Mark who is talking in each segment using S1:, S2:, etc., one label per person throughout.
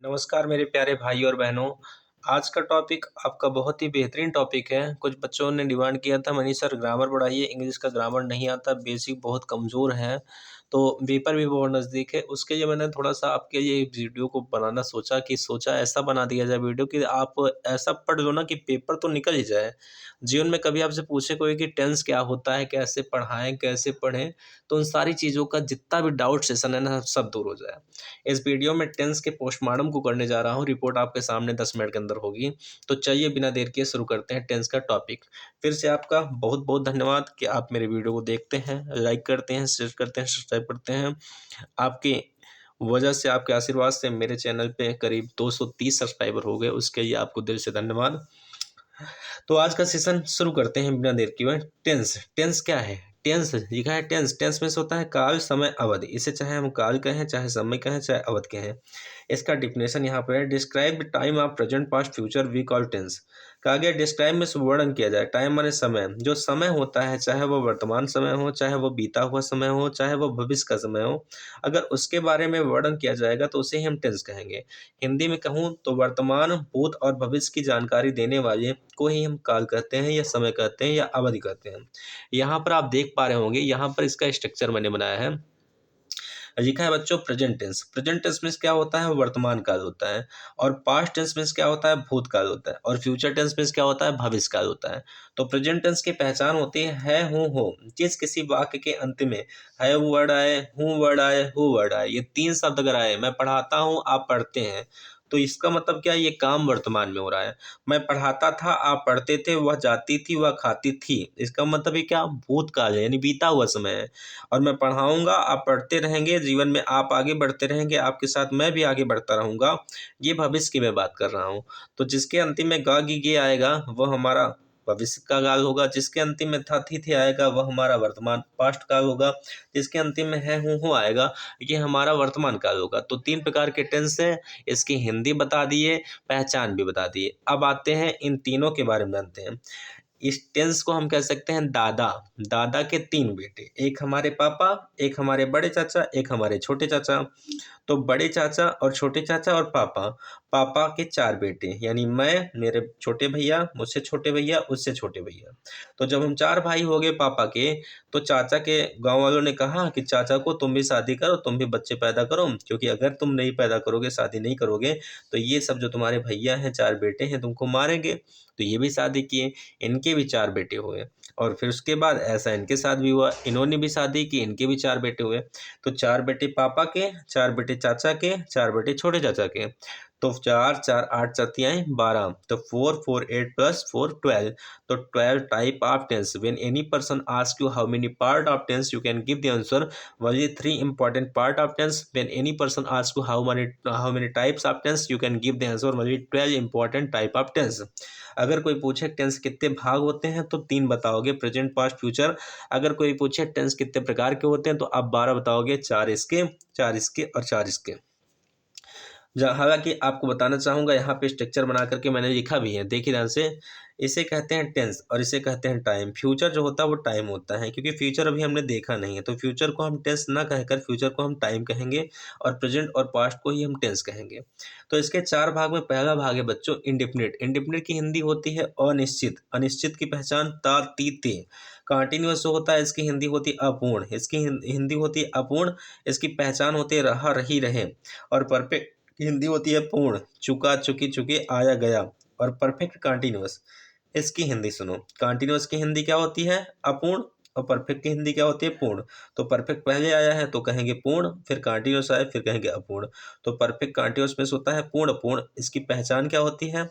S1: नमस्कार मेरे प्यारे भाई और बहनों। आज का टॉपिक आपका बहुत ही बेहतरीन टॉपिक है। कुछ बच्चों ने डिमांड किया था मनीष सर ग्रामर पढ़ाइए, इंग्लिश का ग्रामर नहीं आता, बेसिक बहुत कमज़ोर है, तो पेपर भी बहुत नज़दीक है। उसके लिए मैंने थोड़ा-सा आपके लिए एक वीडियो को बनाना सोचा ऐसा बना दिया जाए वीडियो कि आप ऐसा पढ़ लो ना कि पेपर तो निकल ही जाए। जीवन में कभी आपसे पूछे कोई कि टेंस क्या होता है, कैसे पढ़ाएँ, कैसे पढ़ें, तो उन सारी चीज़ों का जितना भी डाउट सेशन है ना सब दूर हो जाए। इस वीडियो में टेंस के पोस्टमार्टम को करने जा रहा हूँ। रिपोर्ट आपके सामने 10 मिनट के अंदर होगी। तो चलिए बिना देर किए शुरू करते हैं टेंस का टॉपिक। फिर से आपका बहुत-बहुत धन्यवाद कि आप मेरे वीडियो को देखते हैं, लाइक करते हैं, शेयर करते हैं, सब्सक्राइब करते हैं। आपकी वजह से, आपके आशीर्वाद से मेरे चैनल पे करीब 230 सब्सक्राइबर हो गए, उसके लिए आपको दिल से धन्यवाद। तो आज का सेशन शुरू करते हैं बिना देर किए। टेंस, टेंस क्या है? टेंस लिखा है टेंस, टेंस मीन्स होता है काल, समय, अवधि। इसे चाहे हम काल कहें, चाहे समय कहें, चाहे अवधि कहें। इसका डिफिनेशन यहाँ पर है, describe the time of present past future we call tense. कहा गया डिस्क्राइब में वर्णन किया जाए, टाइम माने समय। जो समय होता है, चाहे वो वर्तमान समय हो, चाहे वो बीता हुआ समय हो, चाहे वो भविष्य का समय हो, अगर उसके बारे में वर्णन किया जाएगा तो उसे हम टेंस कहेंगे। हिंदी में कहूँ तो वर्तमान, भूत और भविष्य की जानकारी देने वाले को ही हम काल कहते हैं, या समय कहते हैं, या अवधि कहते हैं। यहाँ पर आप देख पा रहे होंगे, यहाँ पर इसका स्ट्रक्चर मैंने बनाया है। लिखा है बच्चों present tense. Present tense means क्या होता है? वर्तमान काल होता है। और पास्ट टेंस मीन्स क्या होता है? भूतकाल होता है। और फ्यूचर टेंस मीन्स क्या होता है? भविष्य काल होता है। तो प्रेजेंट टेंस की पहचान होती है हूँ हो। जिस किसी वाक्य के अंत में है वर्ड आए, हूँ वर्ड आए, हु वर्ड आए, ये तीन शब्द अगर आए, मैं पढ़ाता हूँ, आप पढ़ते हैं, तो इसका मतलब क्या है? ये काम वर्तमान में हो रहा है। मैं पढ़ाता था, आप पढ़ते थे, वह जाती थी, वह खाती थी, इसका मतलब ये क्या? भूतकाल है, यानी बीता हुआ समय है। और मैं पढ़ाऊँगा, आप पढ़ते रहेंगे, जीवन में आप आगे बढ़ते रहेंगे, आपके साथ मैं भी आगे बढ़ता रहूँगा, ये भविष्य की मैं बात कर रहा हूँ। तो जिसके अंतिम में ग, गी, गे आएगा वह हमारा भविष्य का काल होगा। जिसके अंतिम में था, थी, थे आएगा वह हमारा वर्तमान पास्ट काल होगा। जिसके अंतिम में है, हूँ, हो आएगा, ये हमारा वर्तमान काल होगा। तो 3 प्रकार के टेंस हैं, इसकी हिंदी बता दिए, पहचान भी बता दिए। अब आते हैं इन तीनों के बारे में जानते हैं। इस टेंस को हम कह सकते हैं दादा। दादा के 3 बेटे, एक हमारे पापा, एक हमारे बड़े चाचा, एक हमारे छोटे चाचा। तो बड़े चाचा और छोटे चाचा और पापा, पापा के 4 बेटे, यानी मैं, मेरे छोटे भैया, मुझसे छोटे भैया, उससे छोटे भैया। तो जब हम 4 भाई हो गए पापा के, तो चाचा के गांव वालों ने कहा कि चाचा को तुम भी शादी करो, तुम भी बच्चे पैदा करो, क्योंकि अगर तुम नहीं पैदा करोगे, शादी नहीं करोगे, तो ये सब जो तुम्हारे भैया हैं, 4 बेटे हैं, तुमको मारेंगे। तो ये भी शादी किए, इनके भी 4 बेटे हुए। और फिर उसके बाद ऐसा इनके साथ भी हुआ, इन्होंने भी शादी की, इनके भी 4 बेटे हुए। तो 4 बेटे पापा के, 4 बेटे चाचा के, 4 बेटे छोटे चाचा के। तो 4 4 8 चौथियाएँ 12, तो 4 4 8 प्लस 4 12। तो 12 type of tense. When any person ask you how many part of tense, you can give the answer only 3 important part of tense. When any person asks you how many types of tense, you can give the answer only 12 important type of tense. अगर कोई पूछे tense कितने भाग होते हैं तो 3 बताओगे, present, past, future. अगर कोई पूछे टेंस कितने प्रकार के होते हैं तो आप 12 बताओगे, 4 इसके, 4 इसके और 4 इसके। हालांकि आपको बताना चाहूँगा, यहाँ पे स्ट्रक्चर बना करके मैंने लिखा भी है, देखिए ध्यान से। इसे कहते हैं टेंस और इसे कहते हैं टाइम। फ्यूचर जो होता है वो टाइम होता है, क्योंकि फ्यूचर अभी हमने देखा नहीं है, तो फ्यूचर को हम टेंस ना कहकर फ्यूचर को हम टाइम कहेंगे, और प्रेजेंट और पास्ट को ही हम टेंस कहेंगे। तो इसके 4 भाग में पहला भाग है बच्चों इंडेफिनिट। इंडेफिनिट की हिंदी होती है अनिश्चित। अनिश्चित की पहचान ता, ती, ते। कंटिन्यूअस जो होता है इसकी हिंदी होती है अपूर्ण। इसकी हिंदी होती है अपूर्ण। इसकी पहचान होती है रहा, रही, रहे। और परफेक्ट की हिंदी होती है पूर्ण, चुका, चुकी, चुके, आया, गया। और परफेक्ट कंटिन्यूअस, इसकी हिंदी सुनो। कंटिन्यूअस की हिंदी क्या होती है? अपूर्ण। और परफेक्ट की हिंदी क्या होती है? पूर्ण। तो परफेक्ट पहले आया है तो कहेंगे पूर्ण, फिर कंटिन्यूअस आए फिर कहेंगे अपूर्ण। तो परफेक्ट कंटिन्यूअस में होता है पूर्ण, पूर्ण। इसकी पहचान क्या होती है?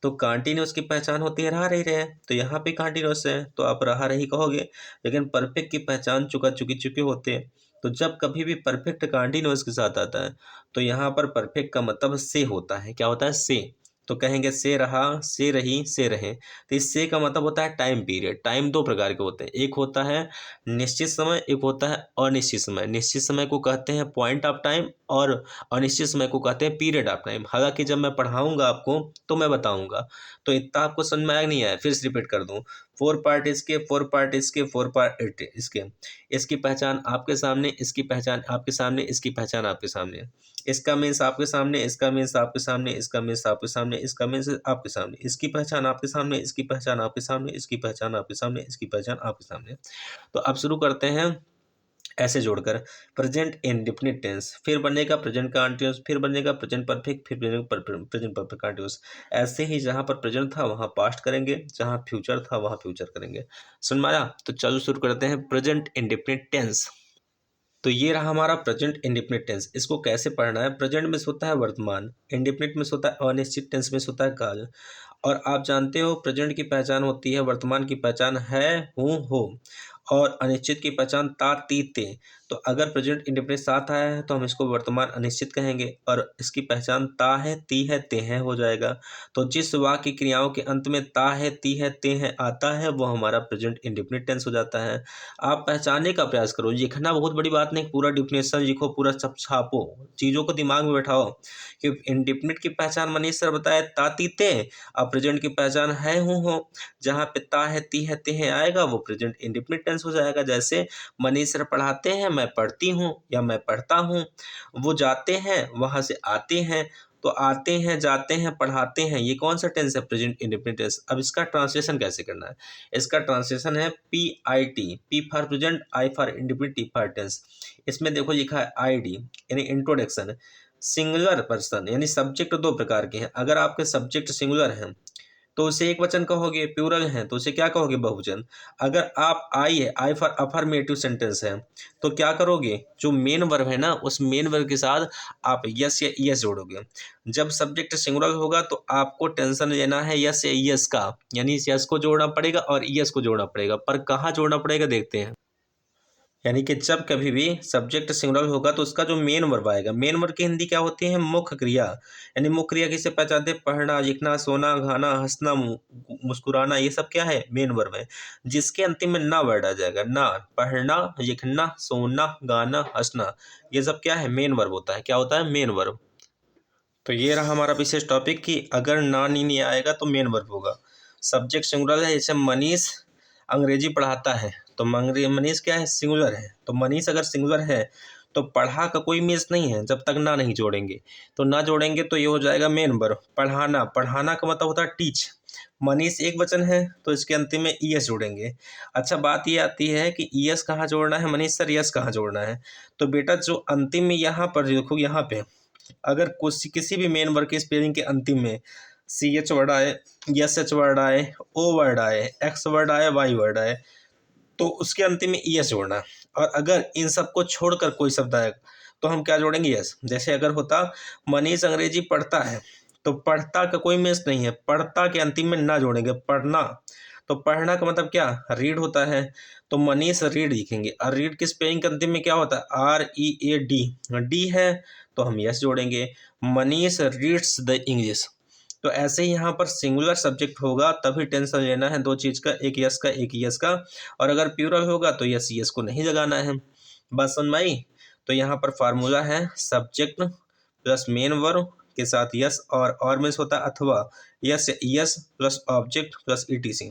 S1: तो कंटिन्यूअस की पहचान होती है रहा, रही, रहे। तो यहाँ पे कंटिन्यूअस है तो आप रहा, रही कहोगे, लेकिन परफेक्ट की पहचान चुका, चुकी, चुके होते हैं। तो जब कभी भी परफेक्ट कंटिन्यूअस के साथ आता है तो यहाँ पर परफेक्ट का मतलब से होता है। क्या होता है? से। तो कहेंगे से रहा, से रही, से रहे। तो इस से का मतलब होता है टाइम पीरियड। टाइम 2 प्रकार के होते हैं, एक होता है निश्चित समय, एक होता है अनिश्चित समय। निश्चित समय को कहते हैं पॉइंट ऑफ टाइम, और अनिश्चित समय को कहते हैं पीरियड ऑफ टाइम। हालांकि जब मैं पढ़ाऊंगा आपको तो मैं बताऊंगा। तो इतना आपको समझ में आया नहीं आया? फिर से रिपीट कर दूं। फोर पार्ट इसके, फोर पार्ट इसके, फोर पार्ट इसके। इसकी पहचान आपके सामने, इसकी पहचान आपके सामने, इसकी पहचान आपके सामने। इसका मीन्स आपके सामने, इसका मीन्स आपके सामने, इसका मीन्स आपके सामने, इसका मीन्स आपके सामने। इसकी पहचान आपके सामने, इसकी पहचान आपके सामने, इसकी पहचान आपके सामने, इसकी पहचान आपके सामने। तो अब शुरू करते हैं ऐसे जोड़कर। प्रेजेंट इंडेफिनिट टेंस, फिर बनेगा प्रेजेंट कंटीन्यूअस, फिर बनेगा प्रेजेंट परफेक्ट, फिर बनेगा प्रेजेंट परफेक्ट कंटीन्यूअस। ऐसे ही जहां पर प्रेजेंट था वहां पास्ट करेंगे, जहां फ्यूचर था वहां फ्यूचर करेंगे। सुन में आया? तो चलो शुरू करते हैं प्रेजेंट इंडेफिनिट टेंस। तो ये रहा हमारा प्रेजेंट इंडेफिनिट टेंस। इसको कैसे पढ़ना है? प्रेजेंट में होता है वर्तमान, इंडेफिनिट में होता है अनिश्चित, टेंस में होता है काल। और आप जानते हो प्रेजेंट की पहचान होती है, वर्तमान की पहचान है, हूँ, हो, और अनिश्चित की पहचान ता, ती, ते। तो अगर प्रेजेंट इंडेफिनिट साथ आया है तो हम इसको वर्तमान अनिश्चित कहेंगे, और इसकी पहचान ता है, ती है, ते है हो जाएगा। तो जिस वाक्य की क्रियाओं के अंत में ता है, ती है, ते है आता है वो हमारा प्रेजेंट इंडेफिनिट टेंस हो जाता है। आप पहचानने का प्रयास करो, लिखना बहुत बड़ी बात नहीं, पूरा डिफिनेशन लिखो, पूरा सब छापो, चीज़ों को दिमाग में बैठाओ कि इंडेफिनिट की पहचान मनीष सर बताए ता, ती, ते। अब प्रेजेंट की पहचान है, हूँ, हो। जहाँ पे ता है, ती है, ते है आएगा वो प्रेजेंट इंडेफिनिट टेंस हो जाएगा। जैसे मनीष सर पढ़ाते हैं, मैं पढ़ती हूँ या मैं पढ़ता हूँ। वो जाते हैं, वहाँ से आते हैं। तो आते हैं, जाते हैं, पढ़ाते हैं, ये कौन सा टेंस है? Present indefinite tense. अब इसका ट्रांसलेशन कैसे करना है? इसका ट्रांसलेशन है PIT, P for present, I for indefinite, T for tense. इसमें देखो लिखा है ID यानी इंट्रोडक्शन। सिंगुलर पर्सन यानी सब्जेक्ट दो प्रकार के हैं। अगर आपके सब्जेक्ट सिंगुलर हैं तो उसे एक वचन कहोगे, प्लूरल है तो उसे क्या कहोगे? बहुवचन। अगर आप आई है, आई फॉर अफर्मेटिव सेंटेंस है, तो क्या करोगे? जो मेन वर्ब है ना, उस मेन वर्ब के साथ आप यस या यस जोड़ोगे। जब सब्जेक्ट सिंगुलर होगा तो आपको टेंशन लेना है यस या यस का, यानी यस को जोड़ना पड़ेगा और यस को जोड़ना पड़ेगा। पर कहाँ जोड़ना पड़ेगा देखते हैं। यानी कि जब कभी भी सब्जेक्ट सिंगुलर होगा तो उसका जो मेन वर्ब आएगा, मेन वर्ब की हिंदी क्या होती है? मुख्य क्रिया। यानी मुख्य क्रिया किसे पहचानते हैं? पढ़ना, लिखना, सोना, खाना, हंसना, मुस्कुराना, ये सब क्या है? मेन वर्ब है। जिसके अंतिम में ना वर्ड आ जाएगा, ना, पढ़ना, लिखना, सोना, गाना, हंसना, ये सब क्या है? मेन वर्ब होता है। क्या होता है? Main verb. तो ये रहा हमारा विशेष टॉपिक कि अगर ना नहीं आएगा तो मेन वर्ब होगा। सब्जेक्ट सिंगुलर है, जैसे मनीष अंग्रेजी पढ़ाता है, तो मनीष क्या है? सिंगुलर है। तो मनीष अगर सिंगुलर है तो पढ़ा का कोई मीन्स नहीं है जब तक ना नहीं जोड़ेंगे। तो ना जोड़ेंगे तो ये हो जाएगा मेन वर्ब। पढ़ाना, पढ़ाना का मतलब होता है टीच। मनीष एक वचन है तो इसके अंतिम में ईएस जोड़ेंगे। अच्छा, बात ये आती है कि ईएस कहाँ जोड़ना है? मनीष सर यस कहाँ जोड़ना है? तो बेटा जो अंतिम में यहाँ पर देखो, यहाँ पे अगर किसी भी मेन वर्ड की स्पेलिंग के अंतिम में CH वर्ड आए, SH वर्ड आए, O वर्ड आए, X वर्ड आए, Y वर्ड आए, तो उसके अंतिम में ES जोड़ना है। और अगर इन सबको छोड़कर कोई शब्द आए तो हम क्या जोड़ेंगे? यस। जैसे अगर होता मनीष अंग्रेजी पढ़ता है, तो पढ़ता का कोई मीन्स नहीं है, पढ़ता के अंतिम में ना जोड़ेंगे, पढ़ना। तो पढ़ना का मतलब क्या? रीड होता है। तो मनीष रीड लिखेंगे, और रीड की स्पेलिंग के अंतिम में क्या होता है? READ, डी है तो हम यस जोड़ेंगे। Manish reads the English. तो ऐसे ही यहाँ पर सिंगुलर सब्जेक्ट होगा तभी टेंशन लेना है दो चीज़ का, एक यस का, एक यस का। और अगर प्लूरल होगा तो यस यस को नहीं लगाना है। बात समझ में आई? तो यहाँ पर फार्मूला है सब्जेक्ट प्लस मेन वर्ब के साथ यस, और में होता है अथवा, yes yes plus object plus ETC।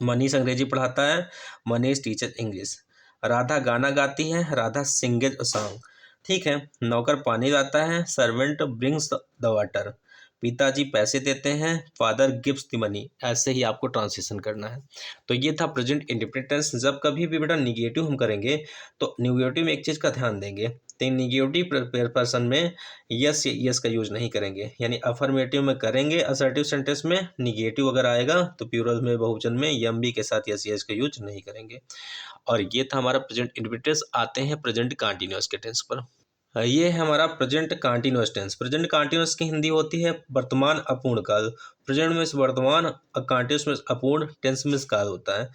S1: Manish अंग्रेजी पढ़ाता है, मनीष टीचर इंग्लिश। राधा गाना गाती है, राधा सिंगेज अ सॉन्ग। ठीक है। नौकर पानी लाता है, सर्वेंट ब्रिंग्स द वाटर। पिताजी पैसे देते हैं, फादर गिव्स द मनी। ऐसे ही आपको ट्रांसलेशन करना है। तो ये था प्रेजेंट इंडेफिनिट टेंस। जब कभी भी बेटा निगेटिव हम करेंगे तो निगेटिव में एक चीज़ का ध्यान देंगे, तो निगेटिव पर्सन में यस यस का यूज नहीं करेंगे, यानी अफर्मेटिव में करेंगे असर्टिव सेंटेंस में। निगेटिव अगर आएगा तो प्लूरल में, बहुवचन में एम बी के साथ यस यस का यूज नहीं करेंगे। और ये था हमारा प्रेजेंट इंडेफिनिट टेंस। आते हैं प्रेजेंट कंटीन्यूअस के टेंस पर। ये है हमारा present continuous tense. Present continuous की हिंदी होती है वर्तमान अपूर्ण काल। प्रेजेंट में वर्तमान, कंटीन्यूअस में अपूर्ण, टेंस में काल होता है।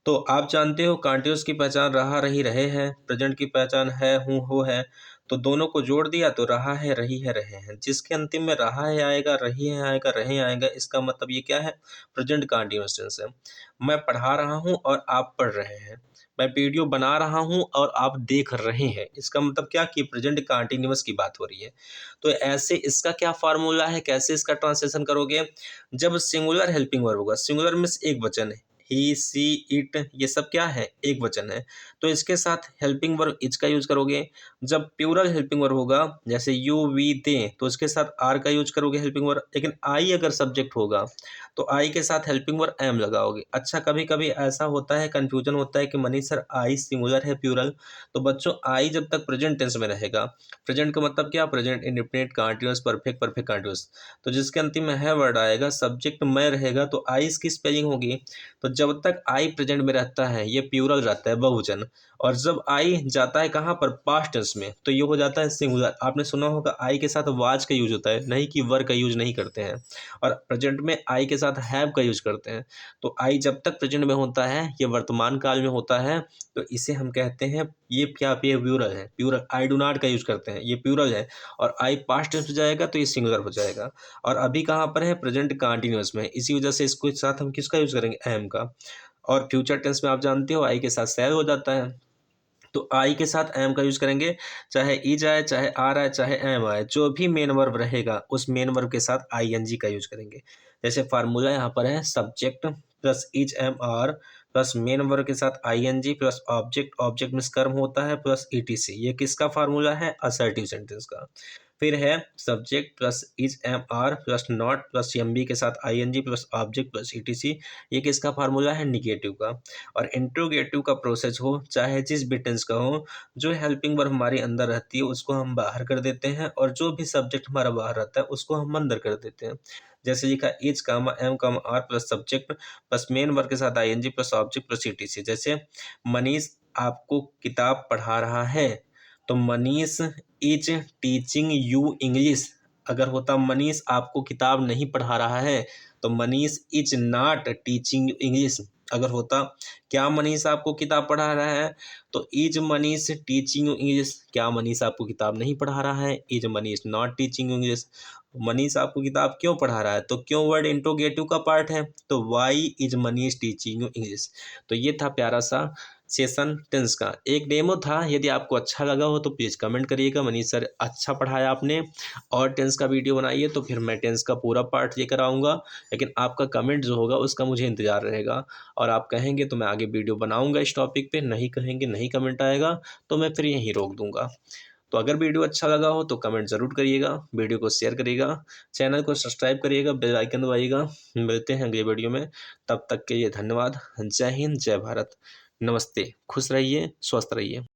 S1: तो आप जानते हो कंटीन्यूअस की पहचान रहा, रही, रहे हैं। प्रेजेंट की पहचान है, हूँ, हो है। तो दोनों को जोड़ दिया तो रहा है, रही है, रहे हैं। जिसके अंतिम में रहा है आएगा, रही है आएगा, रहे आएगा, इसका मतलब ये क्या है? प्रेजेंट कंटीन्यूअस टेंस है। मैं पढ़ा रहा हूँ और आप पढ़ रहे हैं। मैं वीडियो बना रहा हूँ और आप देख रहे हैं। इसका मतलब क्या कि प्रेजेंट कंटीन्यूअस की बात हो रही है। तो ऐसे इसका क्या फार्मूला है, कैसे इसका ट्रांसलेशन करोगे? जब सिंगुलर हेल्पिंग वर्ब होगा, सिंगुलर मीन्स एक वचन है, ही, सी, इट, ये सब क्या है, एक वचन है। तो इसके साथ हेल्पिंग वर्ब इज का यूज करोगे। जब प्लूरल हेल्पिंग वर्ब होगा, जैसे यू, वी, दे, तो इसके साथ आर का यूज करोगे हेल्पिंग वर्ब। लेकिन आई अगर सब्जेक्ट होगा तो आई के साथ हेल्पिंग वर्ब एम लगाओगे। अच्छा, कभी कभी ऐसा होता है, कंफ्यूजन होता है कि मनीष सर आई सिंगुलर है प्लूरल? तो बच्चों आई जब तक प्रेजेंट टेंस में रहेगा, प्रेजेंट का मतलब क्या, present indefinite continuous perfect perfect continuous, तो जिसके अंतिम में है वर्ड आएगा, सब्जेक्ट में रहेगा, तो आई इसकी स्पेलिंग होगी। तो जब तक आई प्रेजेंट में रहता है ये प्लूरल रहता है, बहुवचन। और जब आई जाता है कहाँ पर, पास्ट टेंस में, तो ये हो जाता है सिंगुलर। आपने सुना होगा आई के साथ वाज का यूज होता है, नहीं कि वर का यूज नहीं करते हैं। और प्रेजेंट में आई के साथ हैव का यूज करते हैं। तो आई जब तक प्रेजेंट में होता है, ये वर्तमान काल में होता है, तो इसे हम कहते हैं, ये क्या, ये प्लूरल है, प्लूरल। आई डू नॉट का यूज करते हैं, ये प्लूरल है। और आई पास्ट टेंस हो जाएगा तो ये सिंगुलर हो जाएगा। और अभी कहाँ पर है, प्रेजेंट कंटीन्यूअस में, इसी वजह से इसको साथ हम किसका यूज करेंगे, एम का। और फ्यूचर टेंस में आप जानते हो आई के साथ शैल हो जाता है, तो आई के साथ एम का यूज करेंगे। चाहे इज आए, चाहे आर आए, चाहे एम आए, जो भी मेन वर्ब रहेगा उस मेन वर्ब के साथ आई एन जी का यूज करेंगे। जैसे फार्मूला यहाँ पर है, subject plus is am are plus main verb के साथ I N G plus object, object में कर्म होता है, प्लस ई टी सी। ये किसका फार्मूला है, असर्टिव सेंटेंस का। फिर है subject plus is am are plus not plus M B के साथ I N G plus object plus E T C. ये किसका फार्मूला है, निगेटिव का। और इंट्रोगेटिव का प्रोसेस हो, चाहे जिस भी टेंस का हो, जो हेल्पिंग वर्ब हमारे अंदर रहती है उसको हम बाहर कर देते हैं, और जो भी सब्जेक्ट हमारा बाहर रहता है उसको हम अंदर कर देते हैं। जैसे लिखा is comma am comma are plus subject plus main verb के साथ I N G plus object plus E T C. जैसे मनीष आपको किताब पढ़ा रहा है, तो Manish is teaching you English. अगर होता मनीष आपको किताब नहीं पढ़ा रहा है, तो Manish is not teaching you English. अगर होता क्या मनीष आपको किताब पढ़ा रहा है, तो is Manish teaching you English. क्या मनीष आपको किताब नहीं पढ़ा रहा है, is Manish not teaching you English. Manish आपको किताब क्यों पढ़ा रहा है, तो क्यों वर्ड इंट्रोगेटिव का पार्ट है, तो why is Manish teaching you English. तो ये था प्यारा सा सेशन टेंस का एक डेमो था। यदि आपको अच्छा लगा हो तो प्लीज़ कमेंट करिएगा, मनीष सर अच्छा पढ़ाया आपने, और टेंस का वीडियो बनाइए तो फिर मैं टेंस का पूरा पार्ट लेकर आऊँगा। लेकिन आपका कमेंट जो होगा उसका मुझे इंतज़ार रहेगा, और आप कहेंगे तो मैं आगे वीडियो बनाऊँगा इस टॉपिक पे, नहीं कहेंगे, नहीं कमेंट आएगा तो मैं फिर यहीं रोक दूँगा। तो अगर वीडियो अच्छा लगा हो तो कमेंट ज़रूर करिएगा, वीडियो को शेयर करिएगा, चैनल को सब्सक्राइब करिएगा, बेल आइकन दबाइएगा। मिलते हैं अगले वीडियो में, तब तक के लिए धन्यवाद। जय हिंद, जय भारत, नमस्ते, खुश रहिए, स्वस्थ रहिए।